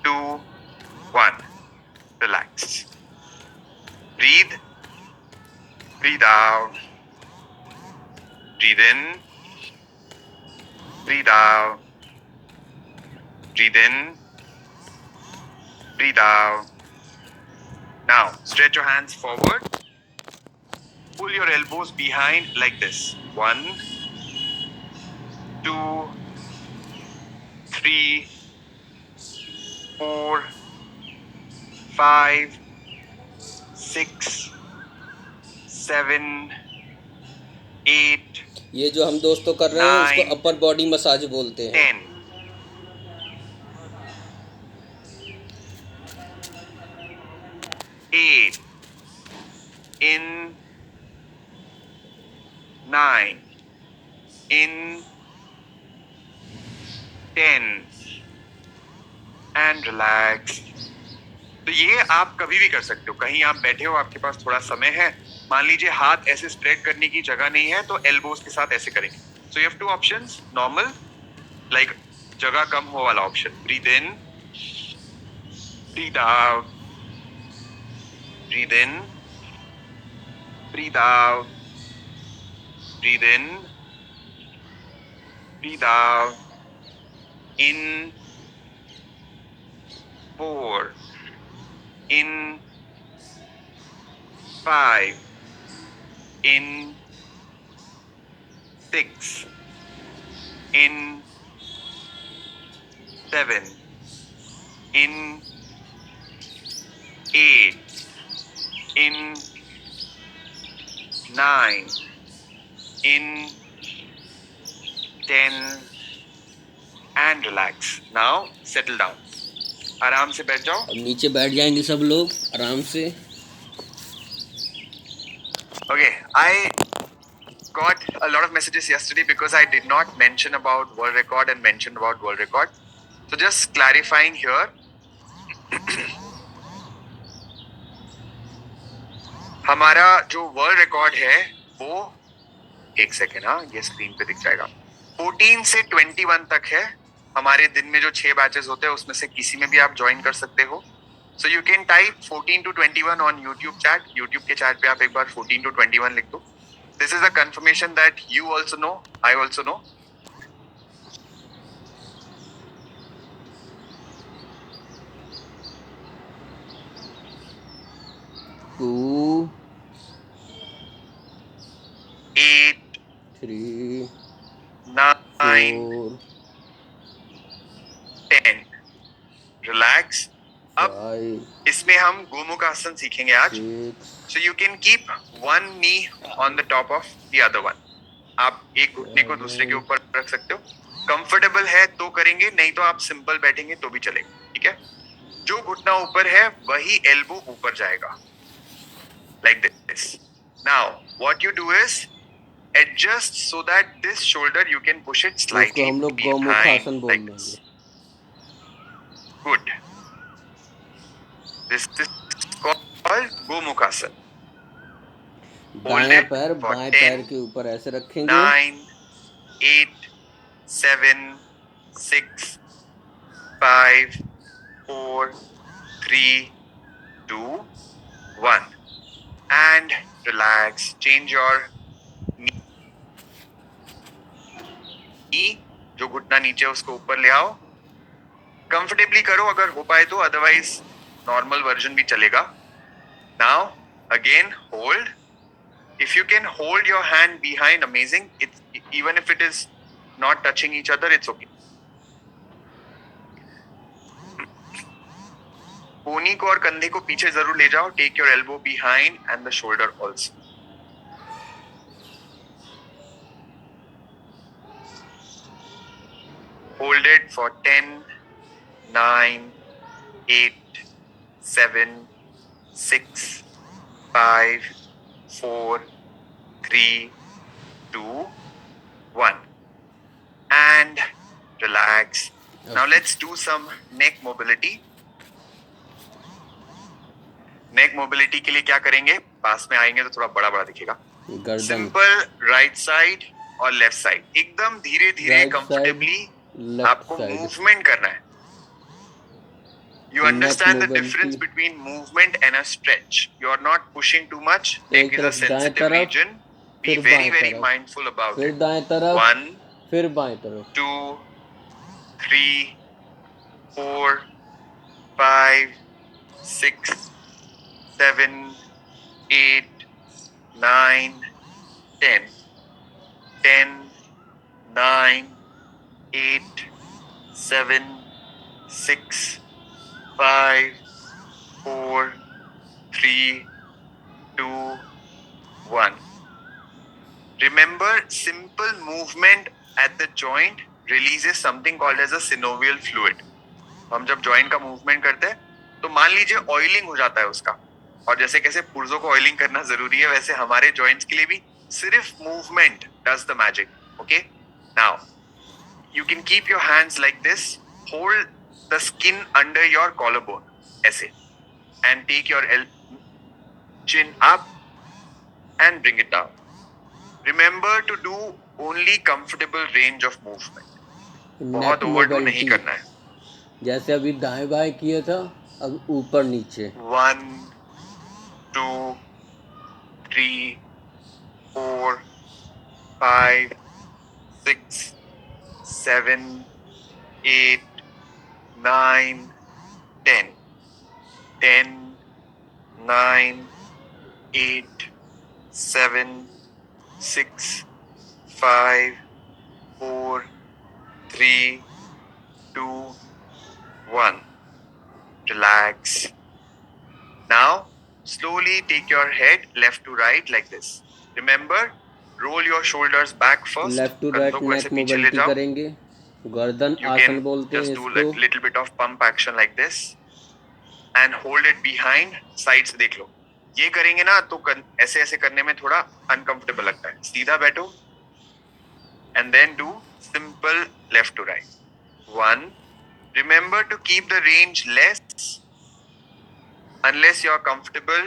2, 1. Relax. Breathe. Breathe out. Breathe in. Breathe out. Breathe in. Breathe out. Now, stretch your hands forward. Pull your elbows behind like this. 1, 2, 3, 4, 5, 6, 7, 8. ये जो हम दोस्तों कर रहे हैं इसको 9, अपर बॉडी मसाज बोलते हैं। 10. 8. In. 9. In. 10. And relax. तो ये आप कभी भी कर सकते हो। कहीं आप बैठे हो, आपके पास थोड़ा समय है, मान लीजिए हाथ ऐसे स्प्रेड करने की जगह नहीं है, तो एल्बोज के साथ ऐसे करेंगे। So you have 2 options, normal, like जगह कम हो वाला option. Breathe in, breathe out, breathe in, breathe out, breathe in, breathe out, in, 4, in, 5, in, 6, in, 7, in, 8, in, 9, in, 10, and relax. Now settle down. आराम से बैठ जाओ। अब नीचे बैठ जाएंगे सब लोग आराम से। Okay, I got a lot of messages yesterday because I did not mention about world record and mentioned about world record. So just clarifying here. हमारा जो वर्ल्ड रिकॉर्ड है वो, एक सेकेंड, हाँ ये स्क्रीन पे दिख जाएगा, 14 से 21 तक है। हमारे दिन में जो 6 बैचेस होते हैं उसमें से किसी में भी आप ज्वाइन कर सकते हो। So you can type 14 to 21 on YouTube chat. YouTube के चैट पे आप एक बार 14 to 21 लिख दो। This is a confirmation that you also know, I also know. 2, 8, 3, 9, 4, 10। Relax. अब 5, इसमें हम गोमुख आसन सीखेंगे आज। 6, so you can keep one knee on the top of the other one. आप एक घुटने को दूसरे के 7, ऊपर रख सकते हो। कंफर्टेबल है तो करेंगे, नहीं तो आप सिंपल बैठेंगे तो भी चलेगा, ठीक है। जो घुटना ऊपर है वही एल्बो ऊपर जाएगा, like this. Now what you do is adjust so that this shoulder you can push it तो इसको स्लाइटली हम लोग गौमुख बिहाइंड, आसन बोल लाइक दिस। देंगे। Good. This is called Gomukhasana. Hold दायां it पैर for बाएं 10, पैर के ऊपर ऐसे रखेंगे। 9, 8, 7, 6, 5, 4, 3, 2, 1. And relax. Change your knee. जो घुटना नीचे है उसको ऊपर ले आओ। कंफर्टेबली करो अगर हो पाए तो, अदरवाइज नॉर्मल वर्जन भी चलेगा। Now again hold. If you can hold your hand behind, amazing. Even if it is not touching each other, it's okay. कोनी को और कंधे को पीछे जरूर ले जाओ। Take your elbow behind and the shoulder also. Hold it for 10, 9, 8, 7, 6, 5, 4, 3, 2, 1. And relax. Now let's do some neck mobility. Neck mobility के लिए क्या करेंगे, पास में आएंगे तो थोड़ा बड़ा बड़ा दिखेगा। गर्दन, सिंपल राइट साइड और लेफ्ट साइड, एकदम धीरे धीरे राइट साइड, कंफर्टेबली लेफ्ट आपको साइड। मूवमेंट करना है। You neck understand the mobility. difference between movement and a stretch. You are not pushing too much. एक Neck is a तरफ दाएं sensitive तरफ, region. Be फिर very, बाएं very तरफ, mindful about फिर it. दाएं तरफ, 1, फिर बाएं तरफ. 2, 3, 4, 5, 6, 7, 8, 9, 10. 10, 9, 8, 7, 6, 5, 4, 3, 2, 1. Remember, simple movement at the joint releases something called as a synovial fluid. हम जब जॉइंट का मूवमेंट करते हैं तो मान लीजिए ऑयलिंग हो जाता है उसका, और जैसे कैसे पुर्जों को ऑयलिंग करना जरूरी है, वैसे हमारे जॉइंट्स के लिए भी सिर्फ movement does the magic. Okay, now you can keep your hands like this, hold the skin under your collarbone ऐसे, and take your chin up and bring it down. Remember to do only comfortable range of movement. बहुत नेक overdo नहीं mobility, करना है. जैसे अभी दाएं बाएं किया था, अब ऊपर नीचे. 1, 2, 3, 4, 5, 6, 7, 8, 9, 10. 10, 9, 8, 7, 6, 5, 4, 3, 2, 1. Relax. Now, slowly take your head left to right like this. Remember, roll your shoulders back first. Left to कंधों राइट को नेक ऐसे पीछे ले मोबिलिटी जाओ. करेंगे. गर्दन You आसन can बोलते हैं just do इसको. little bit of pump action like this and hold it behind. Side से देख लो. ये करेंगे ना तो ऐसे ऐसे करने में थोड़ा अनकंफर्टेबल लगता है. सीधा बैठो and then do simple left to right. 1. Remember to keep the range less unless you're comfortable.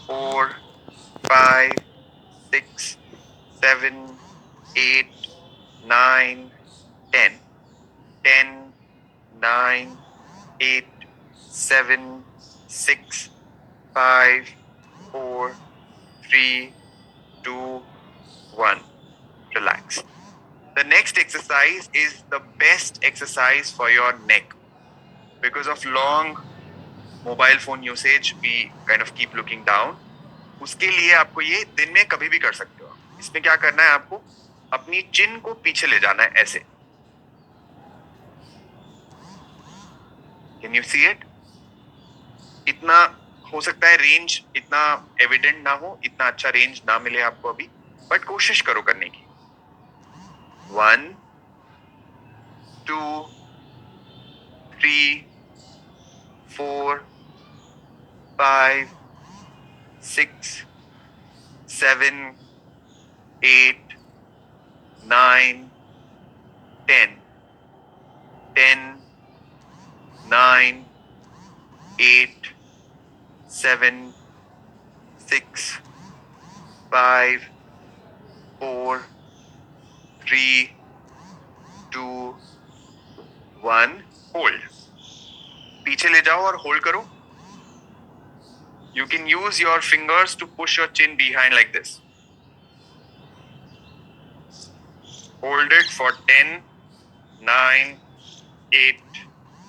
4, 5, 6, 7, 8, 9, 10. 10, 9, 8, 7, 6, 5, 4, 3, 2, 1. Relax. The next exercise is the best exercise for your neck. Because of long mobile phone usage, we kind of keep looking down. उसके लिए आपको ये दिन में कभी भी कर सकते हो. इसमें क्या करना है, आपको अपनी चिन को पीछे ले जाना है ऐसे. Can you see it? इतना हो सकता है रेंज इतना एविडेंट ना हो, इतना अच्छा रेंज ना मिले आपको अभी, बट कोशिश करो करने की. 1, 2, 3, 4, 5, 6, 7, 8, 9, 10. 10, 9, 8, 7, 6, 5, 4, 3, 2, 1. Hold. पीछे ले जाओ और होल्ड करो. You can use your fingers to push your chin behind like this. Hold it for 10, 9, 8,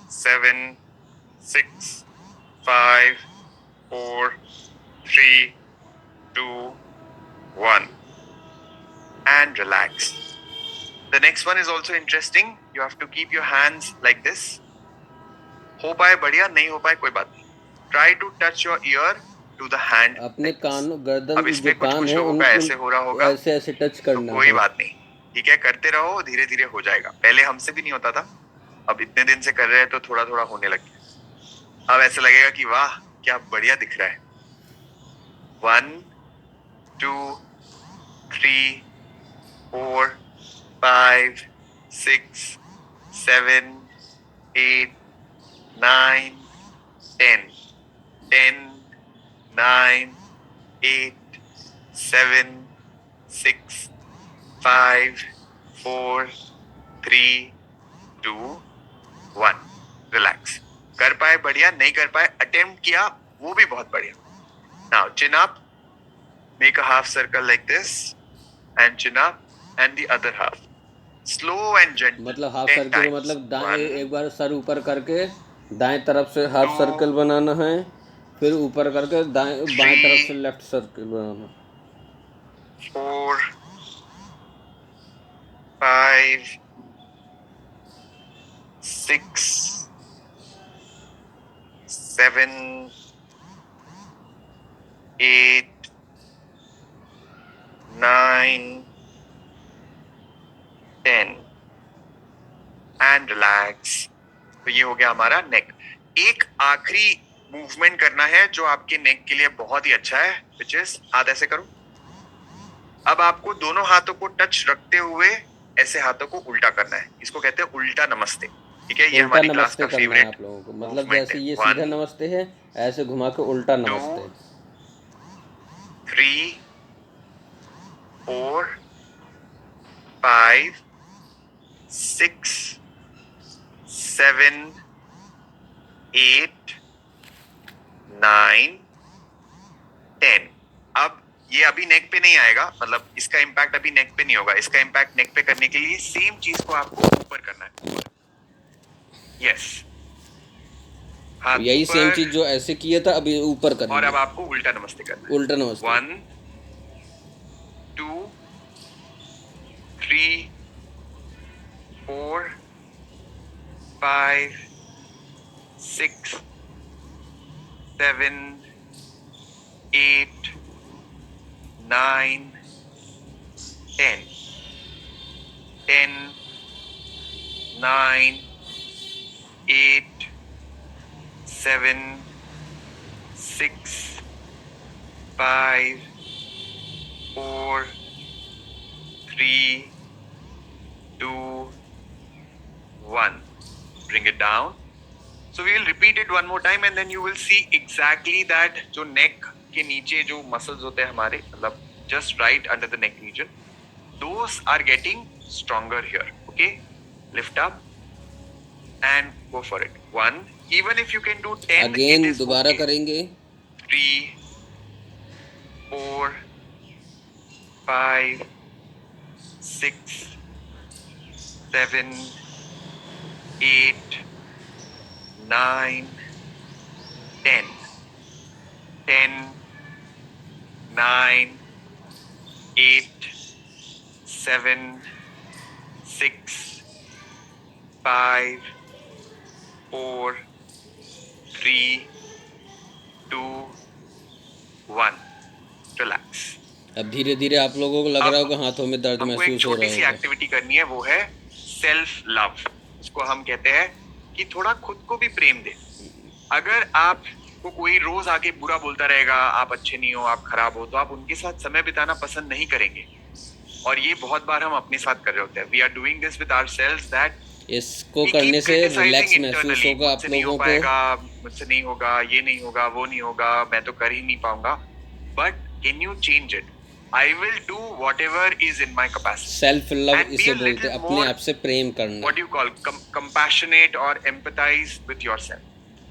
7, 6, 5, 4, 3, 2, 1. And relax. The next one is also interesting. You have to keep your hands like this. हो पाए बढ़िया, नहीं हो पाए कोई बात नहीं. Try to touch your ear to the hand. अपने कान, गर्दन, अब जो इसमें कुछ कान है लोगों का ऐसे हो रहा होगा, ऐसे ऐसे टच तो करना कोई है. बात नहीं, ठीक है, करते रहो, धीरे धीरे हो जाएगा. पहले हमसे भी नहीं होता था, अब इतने दिन से कर रहे हैं तो थोड़ा थोड़ा होने लग गया. अब ऐसा लगेगा कि वाह क्या बढ़िया दिख रहा है. 1, 2, 3, 4, 5, 6, 7, 8, 9, 10. 10, 9, 8, 7, 6, 5, 4, 3, 2, 1. Relax. कर पाए बढ़िया, नहीं कर पाए अटेम्प्ट किया वो भी बहुत बढ़िया. Now chin up, make a half circle like this and chin up and the other half. Slow and gentle. मतलब हाफ 10 सर्किल times. मतलब दाएं, 1 एक बार सर ऊपर करके दाएं तरफ से हाफ 2 सर्कल बनाना है, फिर ऊपर करके दाएं बाएं तरफ से 3 left circle banana. 4 5 6 7 8 9 10 and relax. तो ये हो गया हमारा नेक. एक आखिरी मूवमेंट करना है जो आपके नेक के लिए बहुत ही अच्छा है, विच इज हाथ ऐसे करो. अब आपको दोनों हाथों को टच रखते हुए ऐसे हाथों को उल्टा करना है. इसको कहते हैं उल्टा नमस्ते. ठीक है, ये उल्टा हमारी क्लास नमस्ते का करना है फेवरेट आप लोगों को, मतलब मूवमेंट जैसे है. ये सीधा 1 नमस्ते है, ऐसे घुमा के उल्टा 2 नमस्ते. 3 4 5 6 7 8 9 10. अब ये अभी नेक पे नहीं आएगा, मतलब इसका इम्पैक्ट अभी नेक पे नहीं होगा. इसका इम्पैक्ट नेक पे करने के लिए सेम चीज को आपको ऊपर करना है. यस, हाथ यही सेम ऊपर. चीज जो ऐसे किया था अभी ऊपर और करेंगे, अब आपको उल्टा नमस्ते करना है. उल्टा नमस्ते. 1 2 3 4 5 6 7 8 9 10 10 9 8 7 6 5 4 3 2 1. Bring it down. So we will repeat it one more time and then you will see exactly that जो neck के नीचे जो muscles होते हैं हमारे, मतलब just right under the neck region, those are getting stronger here. Okay, lift up and go for it. 1. Even if you can do 10, it again is दोबारा okay. करेंगे. 3 4 5 6 7 8 9 10 10 9 8 7 6 5 4 3 2 1. रिलैक्स. अब धीरे धीरे आप लोगों को लग रहा होगा हाथों में दर्द हमको एक महसूस हो छोटी रहा सी होगा. एक्टिविटी करनी है, वो है सेल्फ लव. इसको हम कहते हैं कि थोड़ा खुद को भी प्रेम दे. अगर आपको कोई रोज आके बुरा बोलता रहेगा, आप अच्छे नहीं हो, आप खराब हो, तो आप उनके साथ समय बिताना पसंद नहीं करेंगे. और ये बहुत बार हम अपने साथ कर रहे होते हैं. We are doing this with ourselves that इसको करने से रिलैक्स महसूस होगा आप मुझसे नहीं हो लोगों को. पाएगा, मुझसे नहीं होगा, ये नहीं होगा, वो नहीं होगा, मैं तो कर ही नहीं पाऊंगा. But can you change it? I will do what ever is in my capacity. Self love And be इसे a बोलते little हैं, अपने more, आप से प्रेम करना. what do you call, compassionate or empathize with yourself.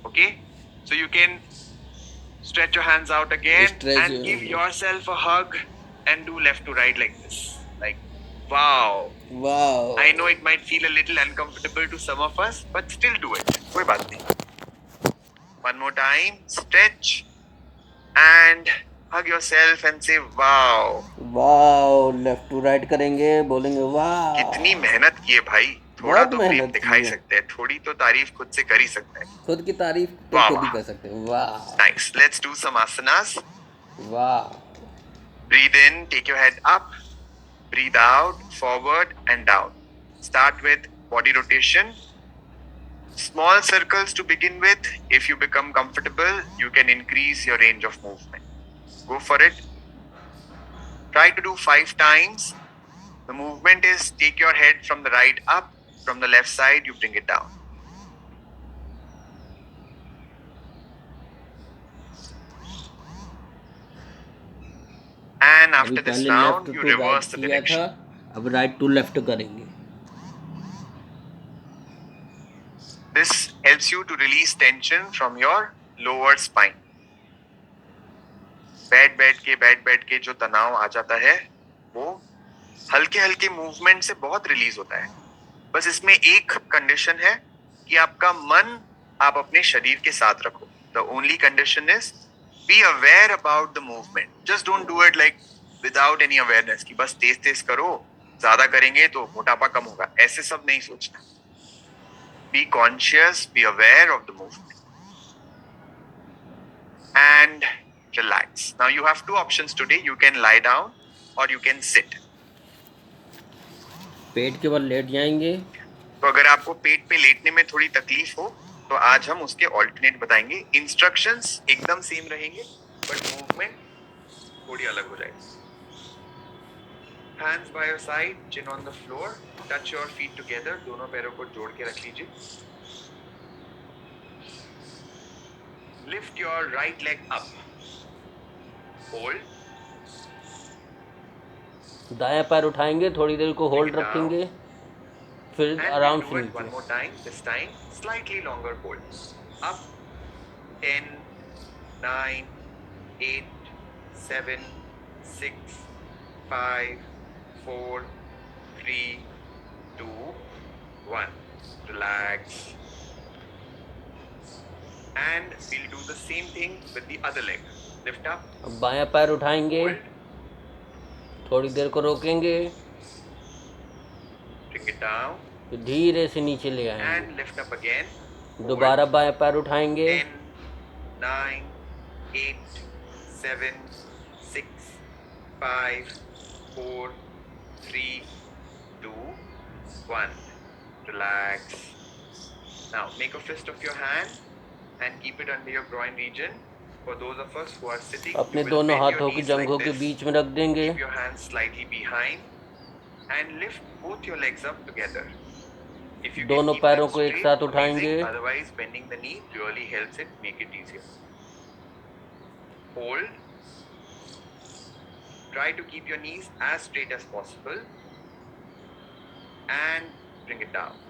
Okay, so you can stretch your hands out again Stretch and your- give yourself a hug and do left to right like this. Like, wow. Wow. I know it might feel a little uncomfortable to some of us, but still do it. कोई बात नहीं. One more time, stretch and hug yourself and say wow. Wow. Left to right करेंगे, बोलेंगे वाह. कितनी मेहनत की है भाई. थोड़ा बहुत तो प्रेम मेहनत दिखा ही की है. सकते हैं, थोड़ी तो तारीफ खुद से कर ही सकते हैं. खुद की तारीफ तो वाह, खुद ही वाह. कर सकते हैं. वाह. Nice. Let's do some asanas. वाह. Breathe in, take your head up. Breathe out, forward and down. Start with body rotation. Small circles to begin with. If you become comfortable, you can increase your range of movement. Go for it. Try to do 5 times. The movement is take your head from the right up, from the left side, you bring it down. And अभी after this पहले round, left you to right reverse the किया था, direction. अब right to left करेंगे. This helps helps you to release tension from your lower spine. बैठ के जो तनाव आ जाता है वो हल्के हल्के मूवमेंट से बहुत रिलीज होता है. बस इसमें एक कंडीशन है कि आपका मन आप अपने शरीर के साथ रखो. The only condition is be aware about the movement. Just don't do it like without any awareness कि बस तेज तेज करो, ज्यादा करेंगे तो मोटापा कम होगा. ऐसे सब नहीं सोचना. Be conscious, be aware of the movement and relax. Now you have two options today. You can lie down or you can sit. पेट के बल लेट जाएंगे. तो अगर आपको पेट पे लेटने में थोड़ी तकलीफ हो तो आज हम उसके ऑल्टरनेट बताएंगे. इंस्ट्रक्शंस एकदम सेम रहेंगे बट मूवमेंट थोड़ी अलग हो जाएगी. Hands by your side, chin on the floor, touch your feet together. दोनों पैरों को जोड़ के रख लीजिए. Lift your right leg up. Hold. दायां पैर उठाएंगे, थोड़ी देर को होल्ड रखेंगे, फिर आराम से नीचे. One more time. This time slightly longer hold. Up. 10, 9, 8, 7, 6, 5, 4, 3, 2, 1. Relax. And we'll do the same thing with the other leg. Lift up. अब बायां पैर उठाएंगे, Hold. थोड़ी देर को रोकेंगे, Bring it down. फिर धीरे से नीचे ले आएंगे. And lift up again. दोबारा बायां पैर उठाएंगे. 10, 9, 8, 7, 6, 5, 4, 3, 2, 1. Relax. Now make a fist of your hand and keep it under your groin region. For those of us who are sitting, अपने you will दोनों bend your हाथों की knees जंघों like के this. बीच में रख देंगे. Keep your hands slightly behind and lift both your legs up together. If you can दोनों keep पैरों them को एक straight, साथ उठाएंगे. amazing. Otherwise, bending the knee really helps it make it easier. Hold. Try to keep your knees as straight as possible and bring it down.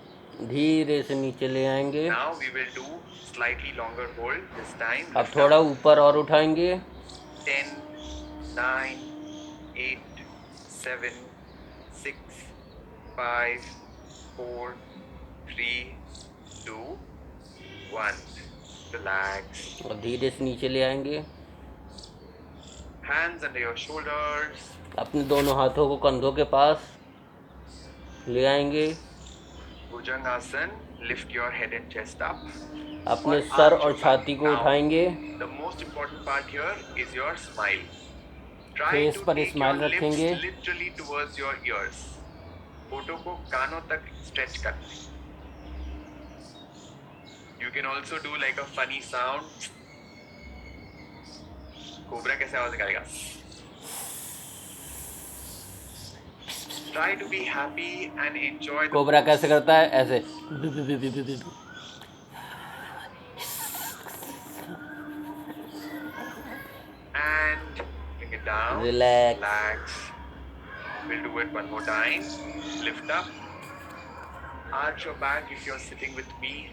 धीरे से नीचे ले आएंगे. Now we will do slightly longer hold. This time अब lift थोड़ा up. ऊपर और उठाएंगे. 10, 9, 8, 7, 6, 5, 4, 3, 2, 1. Relax. और धीरे से नीचे ले आएंगे. Hands under your shoulders. अपने दोनों हाथों को कंधों के पास ले आएंगे. Bhujangasana. Lift your head and chest up. अपने और सर arch और your छाती back. को Now, उठाएंगे. The most important part here is your smile. Try face to पर take स्माइल your lips रखेंगे. literally towards your ears. होठों को कानों तक stretch करना है. You can also do like a funny sound. Cobra कैसे आवाज निकालेगा? Try to be happy and enjoy the cobra कैसे करता है? ऐसे. and bring it down. Relax. Relax. We'll do it one more time. Lift up. Arch your back if you're sitting with me.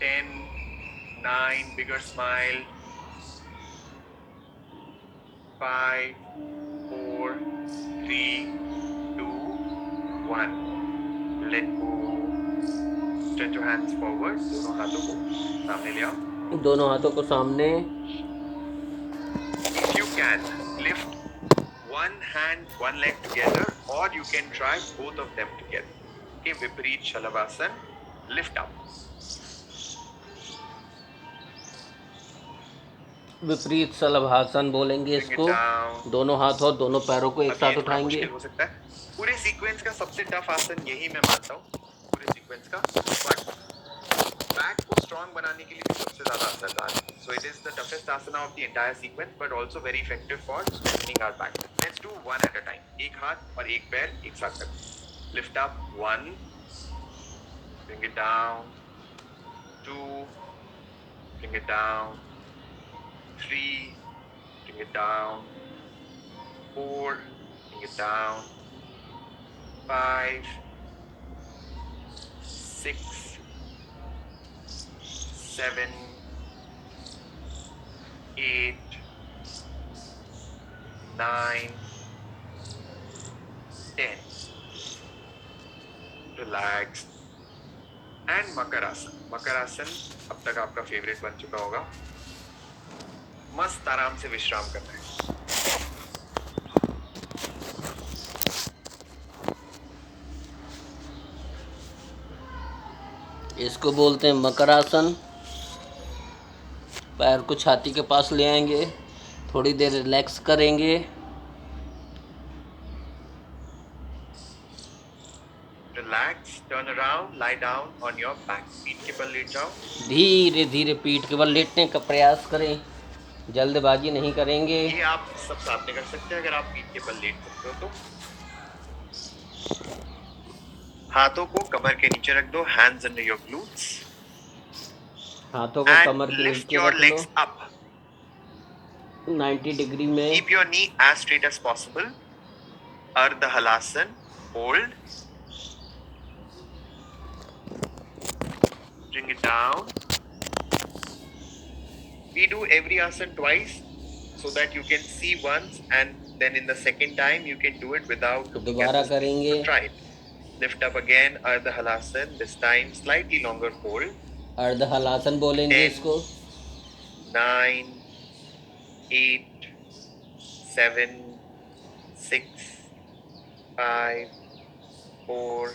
10, 9, bigger smile. 5, 4, 3, 2, 1. Let go. Stretch your hands forward. दोनों हाथों को सामने ले आओ. दोनों हाथों को सामने. If you can, lift one hand, one leg together, or you can try both of them together. Okay, Viparit Shalavasana. Lift up. विपरीत शलभासन बोलेंगे Bring it इसको. down. दोनों हाथों दोनों पैरों को एक अब साथ ये थोड़ा उठाएंगे. मुश्किल हो सकता है. पूरे सीक्वेंस का सबसे टफ आसन यही मैं मानता हूँ. पूरे सीक्वेंस का. बट बैक को स्ट्रॉन्ग बनाने के लिए भी सबसे ज्यादा असरदार है. So it is the toughest asana of the entire sequence, but also very effective for strengthening our back. Let's do one at a time. एक हाथ और एक पैर एक साथ करें. Lift up. 1. Bring it down. 2. Bring it down. 3. Bring it down. 4. Bring it down. 5. 6. 7, 8, 9, 10. Relax. And makarasana. Makarasana अब तक आपका फेवरेट बन चुका होगा. मस्त आराम से विश्राम करना है. इसको बोलते हैं मकरासन। पैर को छाती के पास ले आएंगे, थोड़ी देर रिलैक्स करेंगे। Relax, turn around, lie down on your back. पीठ के बल लेट जाओ. धीरे धीरे पीठ के बल लेटने का प्रयास करें, जल्दबाजी नहीं करेंगे। ये आप सब साथ में कर सकते हैं अगर आप पीठ के बल लेट सकते हो तो. हाथों को कमर के नीचे रख दो. Hands under your glutes. हाथों को And कमर के lift नीचे your रख लो, legs up. 90 डिग्री में। Keep your knee as straight as possible. Ardha Halasan. Hold. Bring it down. We do every asana twice so that you can see once and then in the second time you can do it without looking at दोबारा the screen. करेंगे। So try it. Lift up again, Ardha Halasan. This time slightly longer hold. अर्ध हलासन बोलेंगे 10, इसको। 9, 8, 7, 6, 5, 4,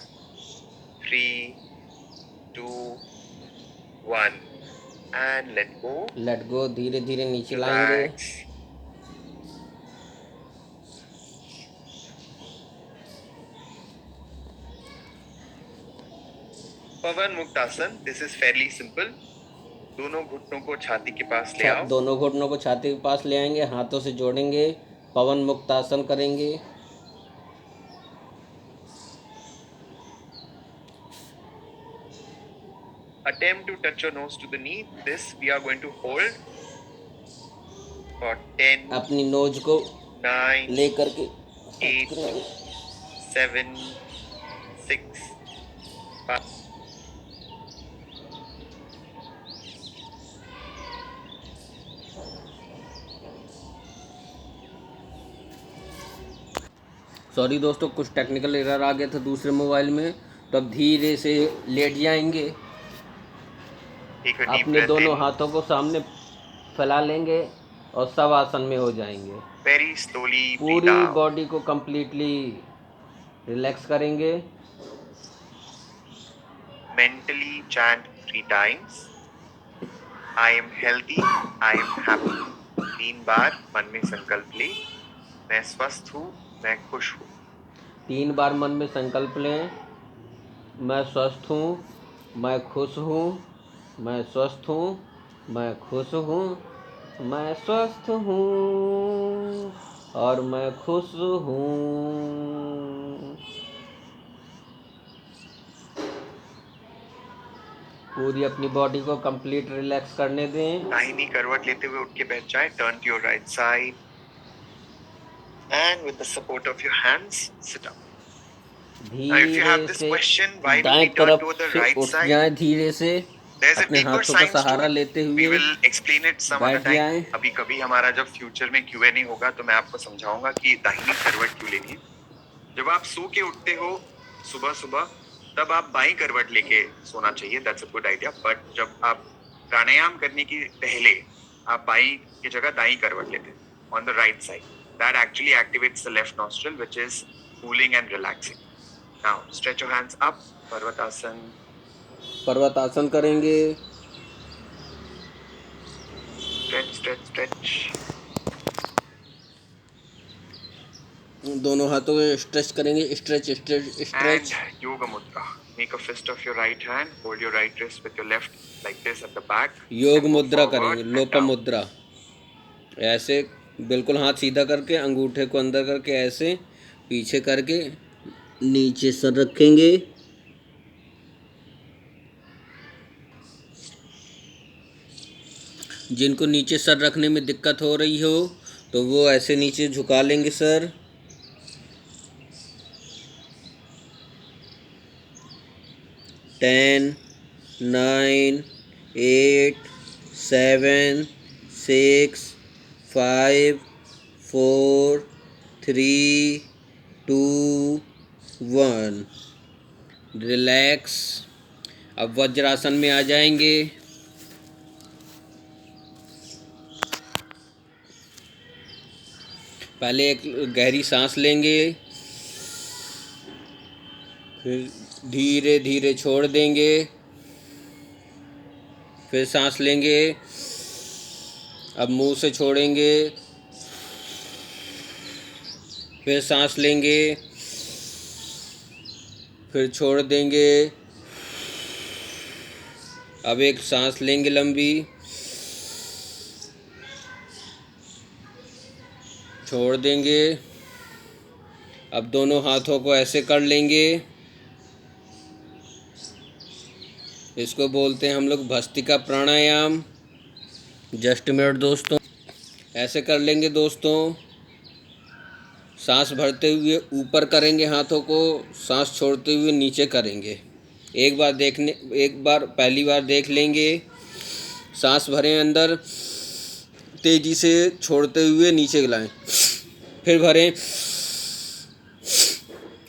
3, 2, 1 and let go. Let go, धीरे धीरे नीचे लाएंगे। Relax. Pawan muktasana. This is fairly simple. दोनों घुटनों को छाती के पास ले आओ. दोनों घुटनों को छाती के पास ले आएंगे, हाथों से जोड़ेंगे, पवन मुक्तासन करेंगे। Attempt to touch your nose to the knee. This we are going to hold for 10, अपनी नोज को 9, लेकर के 8, 7, 6, 5. सॉरी दोस्तों, कुछ टेक्निकल एरर आ गया था दूसरे मोबाइल में, तो अब धीरे से लेट जाएंगे। Take a deep अपने breath दोनों in. हाथों को सामने फैला लेंगे और सब आसन में हो जाएंगे। Very slowly breathe पूरी out. बॉडी को कंप्लीटली रिलैक्स करेंगे। Mentally chant 3 times. I am healthy. I am happy. 3 बार मन में संकल्प ले. मैं स्वस्थ हूँ. मैं खुश हूँ. 3 बार मन में संकल्प लें। मैं स्वस्थ हूँ, मैं खुश हूँ, मैं स्वस्थ हूँ, मैं खुश हूँ, मैं स्वस्थ हूँ और मैं खुश हूँ। पूरी अपनी बॉडी को कंप्लीट रिलैक्स करने दें। दाहिनी करवट लेते हुए उठ के बैठ जाए. Turn to your right side. And with the support of your hands, sit up. Now, if you have धीरे this से question, why do दाएं we turn तरफ to the से right उठ side? जाएं, धीरे से There's a अपने deeper हाथों का science to सहारा it. लेते We हुए will explain it some other बैठ time. जाएं। अभी कभी हमारा जब फ्यूचर में Q&A होगा तो मैं आपको समझाऊंगा कि दाहिनी करवट क्यों लेनी है. जब आप सो के उठते हो सुबह सुबह, तब आप बाई करवट लेके सोना चाहिए. That's a good idea. But जब आप प्राणायाम करने की पहले आप बाई की जगह दाई करवट लेते हैं on the right side. That actually activates the left nostril, which is cooling and relaxing. Now stretch your hands up. Parvatasana. पर्वतासन करेंगे। Stretch, stretch, stretch. दोनों हाथों को स्ट्रेच करेंगे। Stretch stretch And stretch. yoga mudra. Make a fist of your right hand. Hold your right wrist with your left like this at the back. योग And move मुद्रा forward करेंगे, and Lopa down. मुद्रा। ऐसे बिल्कुल हाथ सीधा करके, अंगूठे को अंदर करके, ऐसे पीछे करके नीचे सर रखेंगे। जिनको नीचे सर रखने में दिक्कत हो रही हो तो वो ऐसे नीचे झुका लेंगे सर। टेन, 9, 8 7 6 5 4 3 2 1। रिलैक्स। अब वज्रासन में आ जाएंगे। पहले एक गहरी सांस लेंगे, फिर धीरे धीरे छोड़ देंगे, फिर सांस लेंगे, अब मुंह से छोड़ेंगे, फिर सांस लेंगे, फिर छोड़ देंगे। अब एक सांस लेंगे लंबी, छोड़ देंगे। अब दोनों हाथों को ऐसे कर लेंगे, इसको बोलते हैं हम लोग भस्त्रिका प्राणायाम। जस्ट मिनट दोस्तों, ऐसे कर लेंगे दोस्तों। सांस भरते हुए ऊपर करेंगे हाथों को, सांस छोड़ते हुए नीचे करेंगे। एक बार पहली बार देख लेंगे। सांस भरें अंदर, तेजी से छोड़ते हुए नीचे गिलाएं, फिर भरें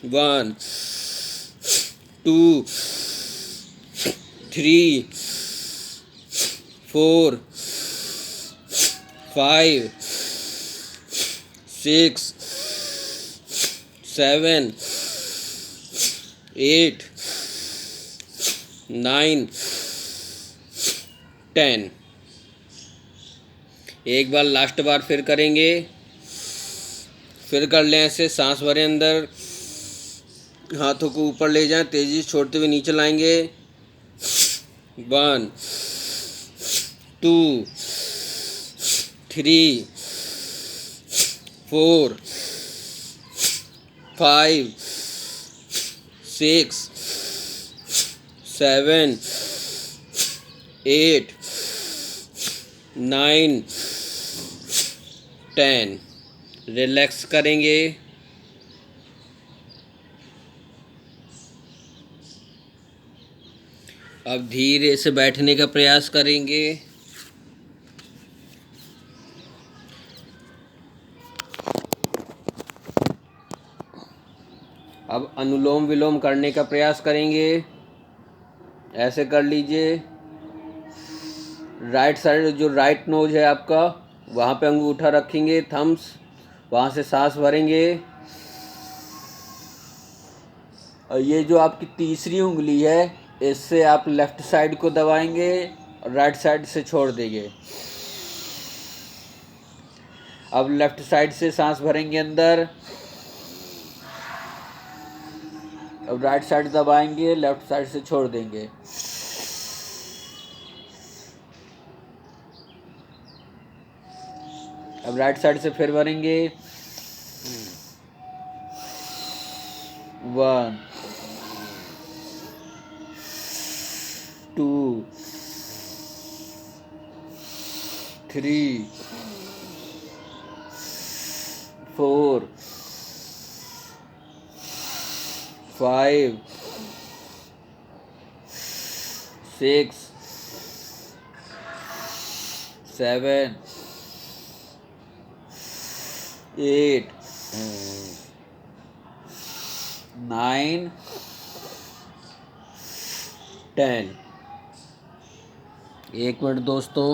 1 2 3 4 5 6 7 8 9 10। एक बार लास्ट बार फिर करेंगे, फिर कर लें ऐसे। सांस भरें अंदर, हाथों को ऊपर ले जाएं, तेजी से छोड़ते हुए नीचे लाएंगे। 1 2 3 4 5 6 7 8 9 10। रिलैक्स करेंगे। अब धीरे से बैठने का प्रयास करेंगे। अब अनुलोम विलोम करने का प्रयास करेंगे। ऐसे कर लीजिए। राइट साइड जो राइट नोज है आपका, वहाँ पे अंगूठा रखेंगे, थम्स, वहाँ से सांस भरेंगे। और ये जो आपकी तीसरी उंगली है, इससे आप लेफ्ट साइड को दबाएंगे और राइट साइड से छोड़ देंगे। अब लेफ्ट साइड से सांस भरेंगे अंदर, अब राइट साइड दबाएंगे, लेफ्ट साइड से छोड़ देंगे। अब राइट साइड से फिर भरेंगे। 1 2 3 4 5 6 7 8 9 10। एक मिनट दोस्तों,